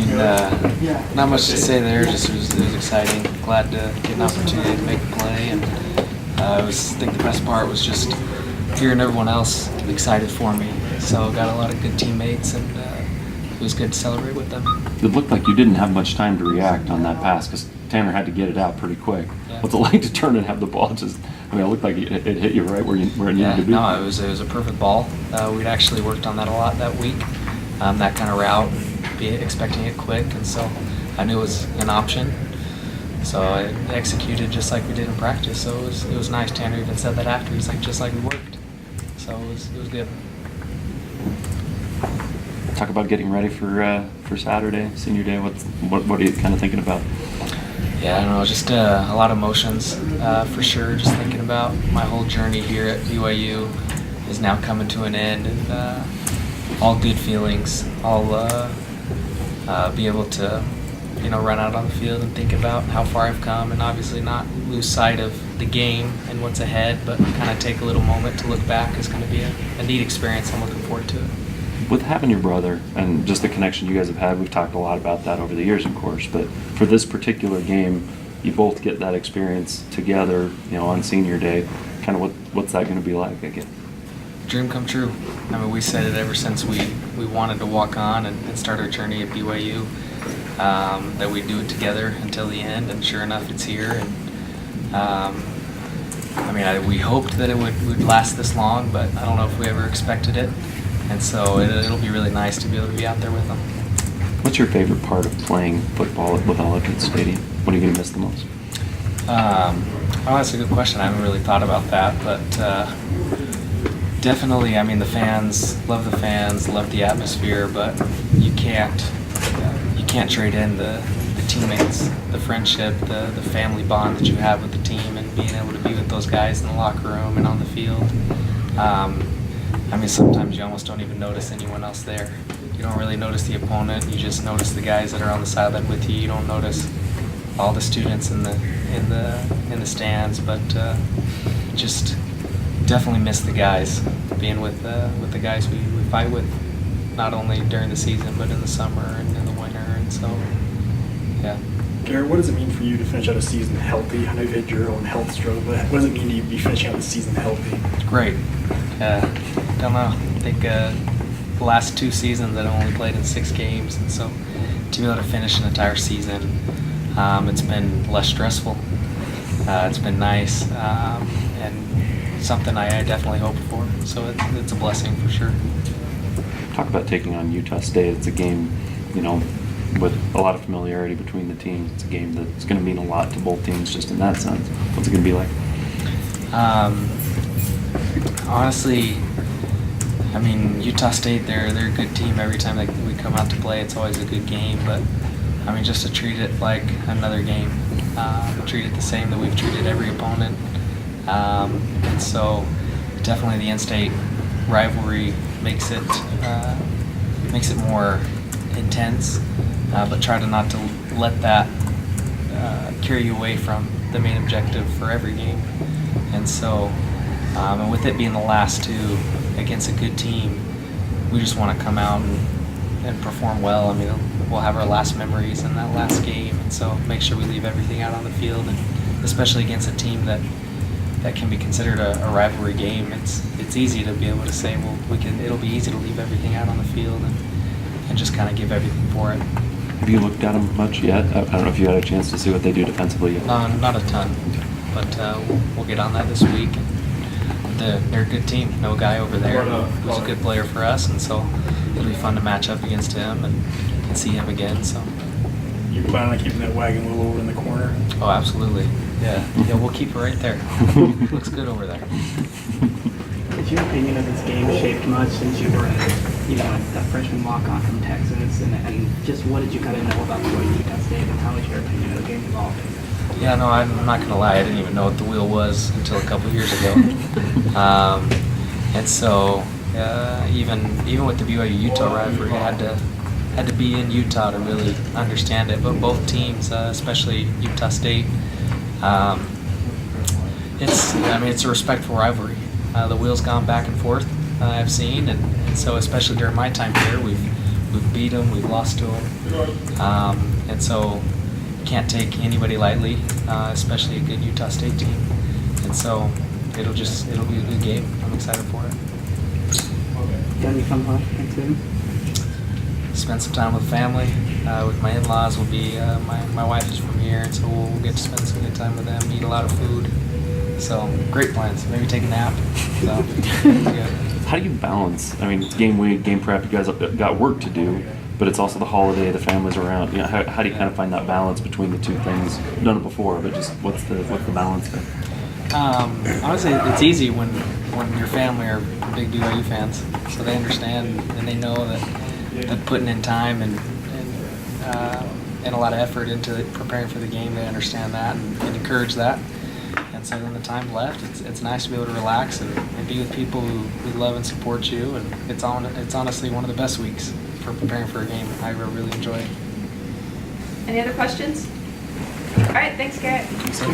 mean, not much to say there. Just it was exciting. Glad to get an opportunity to make a play, and I think the best part was just hearing everyone else excited for me. So got a lot of good teammates, and it was good to celebrate with them. It looked like you didn't have much time to react on that pass because Tanner had to get it out pretty quick. Yeah. What's it like to turn and have the ball just? I mean, it looked like it hit you right where it needed to be. No, it was a perfect ball. We'd actually worked on that a lot that week, that kind of route, expecting it quick, and so I knew it was an option. So I executed just like we did in practice. So it was nice. Tanner even said that after. He's like, just like we worked. So it was good. Talk about getting ready for Saturday, senior day. What are you kind of thinking about? Yeah, I don't know, just a lot of emotions for sure. Just thinking about my whole journey here at BYU is now coming to an end, and all good feelings. I'll be able to, run out on the field and think about how far I've come, and obviously not lose sight of the game and what's ahead, but kind of take a little moment to look back. Is going to be a neat experience. I'm looking forward to it. With having your brother and just the connection you guys have had, we've talked a lot about that over the years, of course, but for this particular game, you both get that experience together, on senior day. Kind of what's that going to be like again? Dream come true. I mean, we said it ever since we wanted to walk on and start our journey at BYU, that we'd do it together until the end, and sure enough, it's here. And we hoped that it would last this long, but I don't know if we ever expected it. And so it'll be really nice to be able to be out there with them. What's your favorite part of playing football at All-Kids Stadium? What are you going to miss the most? That's a good question. I haven't really thought about that, but definitely, the fans, love the atmosphere, but you can't trade in the teammates, the friendship, the family bond that you have with the team, and being able to be with those guys in the locker room and on the field. Sometimes you almost don't even notice anyone else there. You don't really notice the opponent. You just notice the guys that are on the sideline with you. You don't notice all the students in the stands. But just definitely miss the guys, being with the guys we fight with, not only during the season but in the summer and in the winter. And so, yeah. Garrett, what does it mean for you to finish out a season healthy? I know you've had your own health struggle, but what does it mean to you to be finishing out the season healthy? It's great. Don't know. I think the last 2 seasons I've only played in 6 games, and so to be able to finish an entire season, it's been less stressful. It's been nice, and something I definitely hoped for. So it's a blessing for sure. Talk about taking on Utah State. It's a game, with a lot of familiarity between the teams. It's a game that's going to mean a lot to both teams just in that sense. What's it going to be like? Honestly, Utah State, they're a good team. Every time we come out to play, it's always a good game. But, just to treat it like another game, treat it the same that we've treated every opponent. And so definitely the in-state rivalry makes it more intense, but try to not to let that carry you away from the main objective for every game. And so, and with it being the last 2 against a good team, we just want to come out and perform well. We'll have our last memories in that last game, and so make sure we leave everything out on the field, and especially against a team that can be considered a rivalry game. It's easy to be able to say, well, it'll be easy to leave everything out on the field and just kind of give everything for it. Have you looked at them much yet? I don't know if you had a chance to see what they do defensively yet. Not a ton, but we'll get on that this week. They're a good team. No guy over there who's a good player for us, and so it'll be fun to match up against him and see him again. So You plan on keeping that wagon wheel over in the corner? Oh, absolutely. Yeah, we'll keep it right there. Looks good over there. Has your opinion of this game shaped much since you were a freshman walk-on from Texas, and just what did you kind of know about Utah State, and how has your opinion of the game evolved? Yeah, no, I'm not going to lie. I didn't even know what the wheel was until a couple years ago. And so even with the BYU-Utah rivalry, I had to be in Utah to really understand it. But both teams, especially Utah State, it's a respectful rivalry. The wheel's gone back and forth, I've seen, and so especially during my time here, we've We've beat them, we've lost to them, and so can't take anybody lightly, especially a good Utah State team. And so it'll be a good game. I'm excited for it. Got any fun plans Thanksgiving? Spend some time with family. With my in-laws, will be my wife is from here, and so we'll get to spend some good time with them. Eat a lot of food. So great plans. Maybe take a nap. So good. How do you balance? I mean, it's game week, game prep. You guys have got work to do, but it's also the holiday. The family's around. You know, how do you kind of find that balance between the two things? You've done it before, but just what's the balance there? Honestly, it's easy when your family are big BYU fans, so they understand and they know that putting in time and a lot of effort into preparing for the game. They understand that and encourage that. And so then the time left, it's nice to be able to relax and be with people who love and support you. And it's honestly one of the best weeks for preparing for a game. I really enjoy it. Any other questions? All right, thanks, Garrett.